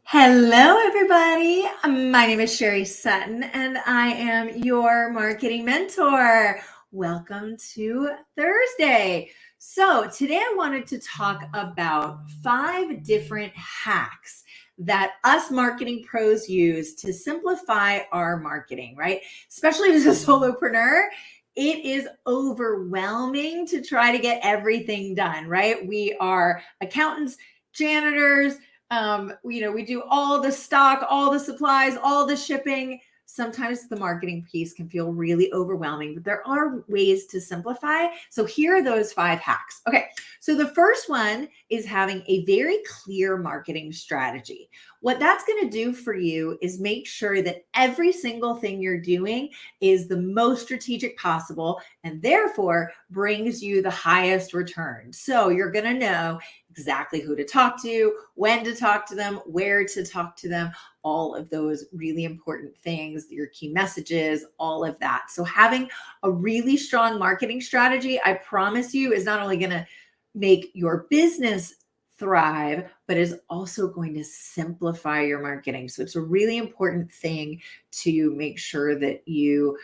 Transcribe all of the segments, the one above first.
Hello, everybody. My name is Sherry Sutton, and I am your marketing mentor. Welcome to Thursday. So, today I wanted to talk about 5 different hacks that us marketing pros use to simplify our marketing, right? Especially as a solopreneur. It is overwhelming to try to get everything done, right? We are accountants, janitors, we do all the stock, all the supplies, all the shipping. Sometimes the marketing piece can feel really overwhelming, but there are ways to simplify. So here are those 5 hacks. Okay, so the first one is having a very clear marketing strategy. What that's going to do for you is make sure that every single thing you're doing is the most strategic possible and therefore brings you the highest return. So you're going to know exactly who to talk to, when to talk to them, where to talk to them, all of those really important things, your key messages, all of that. So having a really strong marketing strategy, I promise you, is not only going to make your business thrive, but is also going to simplify your marketing. So it's a really important thing to make sure that you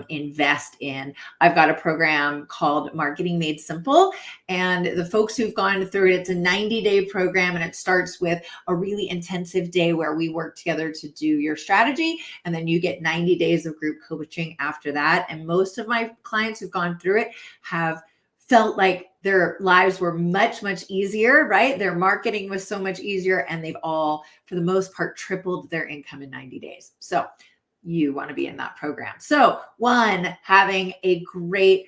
invest in. I've got a program called Marketing Made Simple, and the folks who've gone through it, it's a 90-day program, and it starts with a really intensive day where we work together to do your strategy, and then you get 90 days of group coaching after that. And most of my clients who've gone through it have felt like their lives were much, much easier, right? Their marketing was so much easier, and they've all, for the most part, tripled their income in 90 days. So you want to be in that program. So one, having a great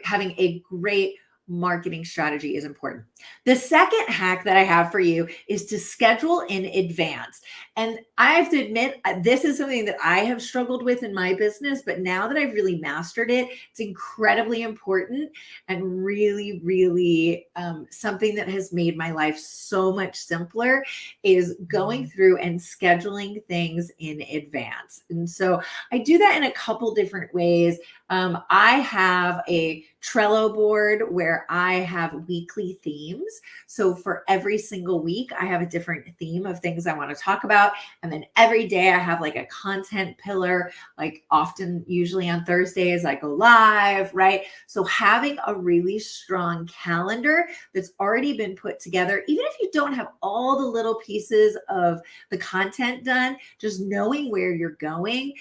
having a great marketing strategy is important. The second hack that I have for you is to schedule in advance. And I have to admit, this is something that I have struggled with in my business, but now that I've really mastered it, it's incredibly important and really, really something that has made my life so much simpler is going through and scheduling things in advance. And so I do that in a couple different ways. I have a Trello board where I have weekly themes. So for every single week, I have a different theme of things I want to talk about. And then every day I have like a content pillar, like often, usually on Thursdays, I go live, right? So having a really strong calendar that's already been put together, even if you don't have all the little pieces of the content done, just knowing where you're going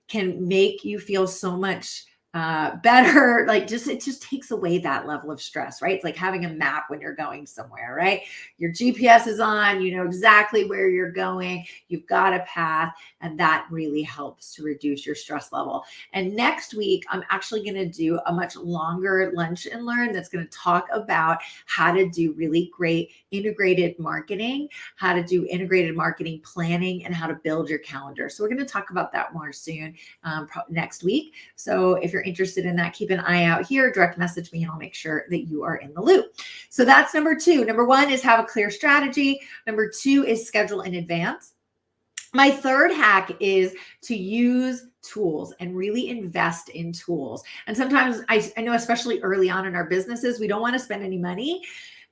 can make you feel so much better. Like it just takes away that level of stress, right? It's like having a map when you're going somewhere, right? Your GPS is on, you know exactly where you're going, you've got a path, and that really helps to reduce your stress level. And next week, I'm actually going to do a much longer lunch and learn that's going to talk about how to do really great integrated marketing, how to do integrated marketing planning, and how to build your calendar. So we're going to talk about that more soon next week. So if you're interested in that, keep an eye out here, direct message me, and I'll make sure that you are in the loop. So that's number 2. Number 1 is have a clear strategy. Number 2 is schedule in advance. My third hack is to use tools and really invest in tools. And sometimes I know, especially early on in our businesses, we don't want to spend any money.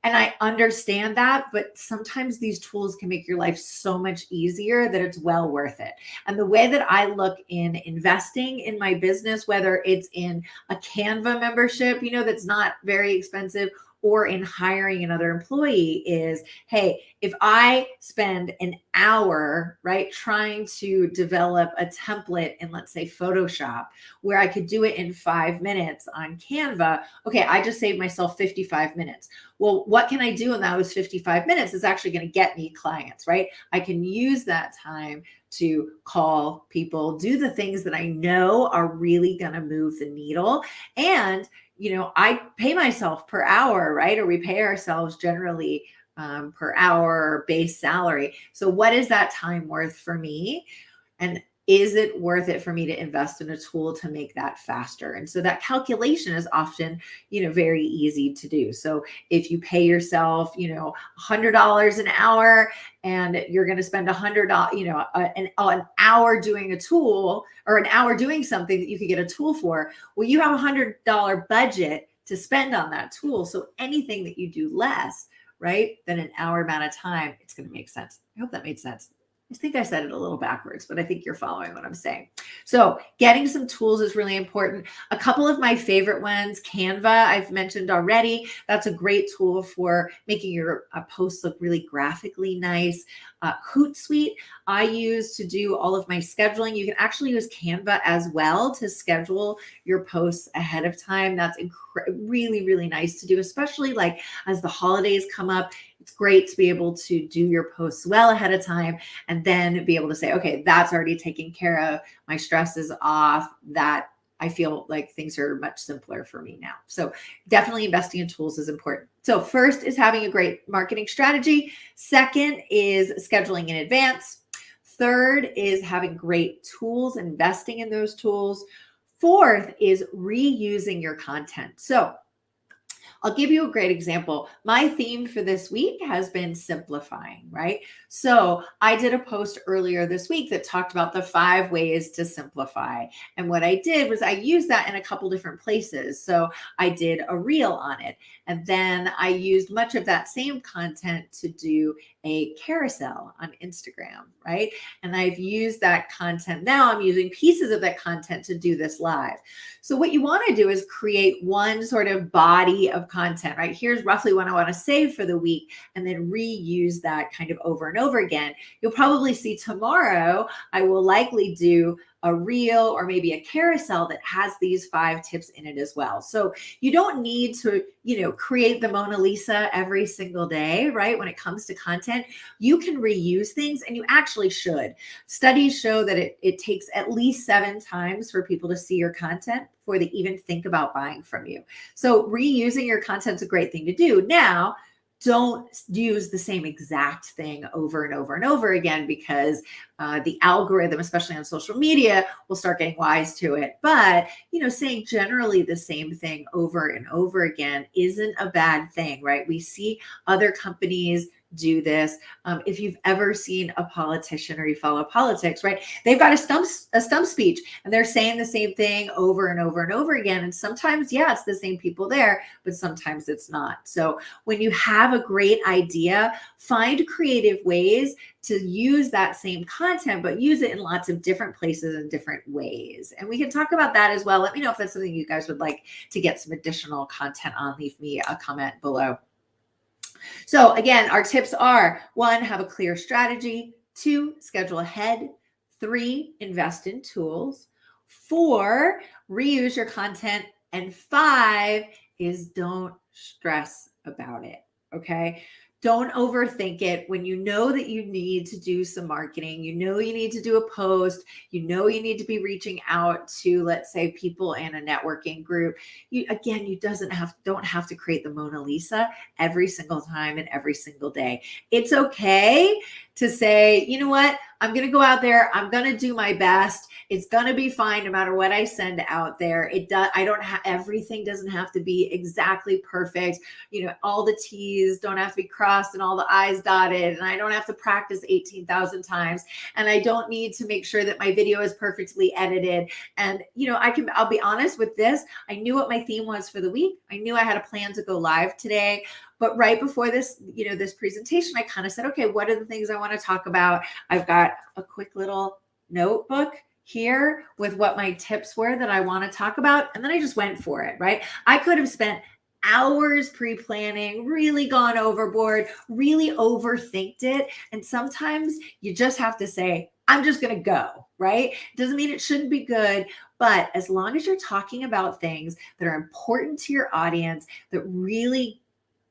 And I understand that, but sometimes these tools can make your life so much easier that it's well worth it. And the way that I look in investing in my business, whether it's in a Canva membership, that's not very expensive, or in hiring another employee is, hey, if I spend an hour, right, trying to develop a template in, let's say, Photoshop, where I could do it in 5 minutes on Canva, okay, I just saved myself 55 minutes. Well, what can I do in those 55 minutes is actually going to get me clients, right? I can use that time to call people, do the things that I know are really going to move the needle. And I pay myself per hour, right? Or we pay ourselves generally per hour base salary. So what is that time worth for me? And is it worth it for me to invest in a tool to make that faster? And so that calculation is often, very easy to do. So if you pay yourself, $100 an hour, and you're going to spend $100, an hour doing a tool, or an hour doing something that you could get a tool for, well, you have $100 budget to spend on that tool. So anything that you do less, right, than an hour amount of time, it's going to make sense. I hope that made sense. I think I said it a little backwards, but I think you're following what I'm saying. So getting some tools is really important. A couple of my favorite ones, Canva, I've mentioned already. That's a great tool for making your posts look really graphically nice. Hootsuite, I use to do all of my scheduling. You can actually use Canva as well to schedule your posts ahead of time. That's really, really nice to do, especially like as the holidays come up. It's great to be able to do your posts well ahead of time and then be able to say, okay, that's already taken care of. My stress is off. That I feel like things are much simpler for me now. So definitely investing in tools is important. So first is having a great marketing strategy. Second is scheduling in advance. Third is having great tools, investing in those tools. Fourth is reusing your content. So I'll give you a great example. My theme for this week has been simplifying, right? So I did a post earlier this week that talked about the 5 ways to simplify. And what I did was I used that in a couple different places. So I did a reel on it. And then I used much of that same content to do a carousel on Instagram, right? And I've used that content. Now I'm using pieces of that content to do this live. So what you want to do is create one sort of body of content, right? Here's roughly what I want to save for the week, and then reuse that kind of over and over again. You'll probably see tomorrow, I will likely do a reel or maybe a carousel that has these 5 tips in it as well. So you don't need to, create the Mona Lisa every single day, right? When it comes to content, you can reuse things, and you actually should. Studies show that it takes at least 7 times for people to see your content before they even think about buying from you. So reusing your content is a great thing to do. Now, don't use the same exact thing over and over and over again, because the algorithm, especially on social media, will start getting wise to it. But, saying generally the same thing over and over again isn't a bad thing, right? We see other companies do this. If you've ever seen a politician or you follow politics, right? They've got a stump speech, and they're saying the same thing over and over and over again. And sometimes, yeah, it's the same people there, but sometimes it's not. So when you have a great idea, find creative ways to use that same content, but use it in lots of different places and different ways. And we can talk about that as well. Let me know if that's something you guys would like to get some additional content on. Leave me a comment below. So again, our tips are: 1, have a clear strategy. 2, schedule ahead. 3, invest in tools. 4, reuse your content. And 5 is don't stress about it. Okay. Don't overthink it. When you know that you need to do some marketing, you need to do a post, you need to be reaching out to, let's say, people in a networking group. You don't have to create the Mona Lisa every single time and every single day. It's okay to say, you know what? I'm going to go out there. I'm going to do my best. It's going to be fine no matter what I send out there. Everything doesn't have to be exactly perfect. All the T's don't have to be crossed and all the I's dotted. And I don't have to practice 18,000 times. And I don't need to make sure that my video is perfectly edited. And, I'll be honest with this. I knew what my theme was for the week. I knew I had a plan to go live today. But right before this, this presentation, I kind of said, okay, what are the things I want to talk about? I've got a quick little notebook here with what my tips were that I want to talk about. And then I just went for it, right? I could have spent hours pre-planning, really gone overboard, really overthinked it. And sometimes you just have to say, I'm just going to go, right? Doesn't mean it shouldn't be good, but as long as you're talking about things that are important to your audience, that really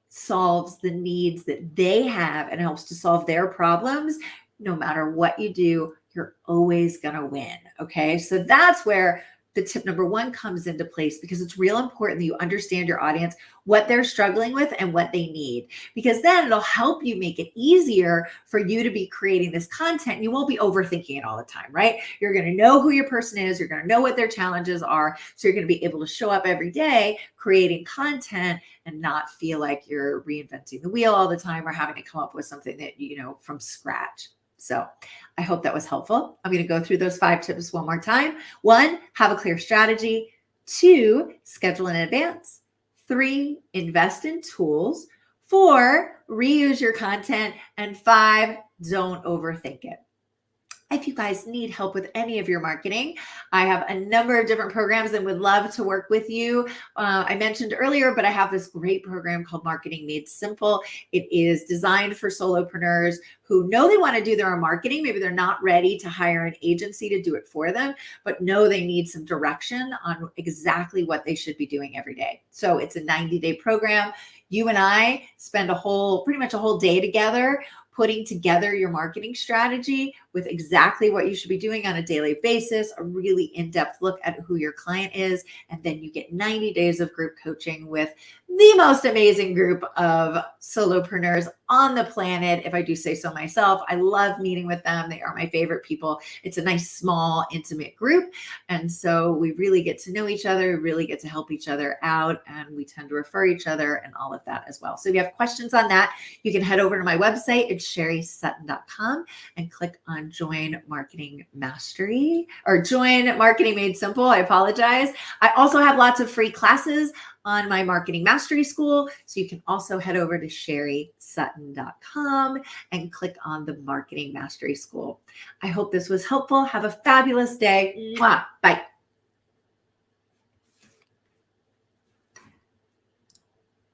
solves the needs that they have and helps to solve their problems, no matter what you do, you're always going to win. Okay. So that's where the tip number 1 comes into place, because it's real important that you understand your audience, what they're struggling with and what they need, because then it'll help you make it easier for you to be creating this content. You won't be overthinking it all the time, right? You're going to know who your person is. You're going to know what their challenges are. So you're going to be able to show up every day creating content and not feel like you're reinventing the wheel all the time or having to come up with something that, from scratch. So I hope that was helpful. I'm going to go through those 5 tips one more time. 1, have a clear strategy. 2, schedule in advance. 3, invest in tools. 4, reuse your content. And 5, don't overthink it. If you guys need help with any of your marketing, I have a number of different programs and would love to work with you. I mentioned earlier, but I have this great program called Marketing Made Simple. It is designed for solopreneurs who know they want to do their own marketing. Maybe they're not ready to hire an agency to do it for them, but know they need some direction on exactly what they should be doing every day. So it's a 90-day program. You and I spend pretty much a whole day together putting together your marketing strategy with exactly what you should be doing on a daily basis, a really in-depth look at who your client is, and then you get 90 days of group coaching with the most amazing group of solopreneurs on the planet, if I do say so myself. I love meeting with them. They are my favorite people. It's a nice, small, intimate group. And so we really get to know each other, really get to help each other out, and we tend to refer each other and all of that as well. So if you have questions on that, you can head over to my website. It's sherrysutton.com and click on Join Marketing Mastery or Join Marketing Made Simple. I apologize. I also have lots of free classes on my Marketing Mastery School. So you can also head over to sherrysutton.com and click on the Marketing Mastery School. I hope this was helpful. Have a fabulous day. Mwah. Bye.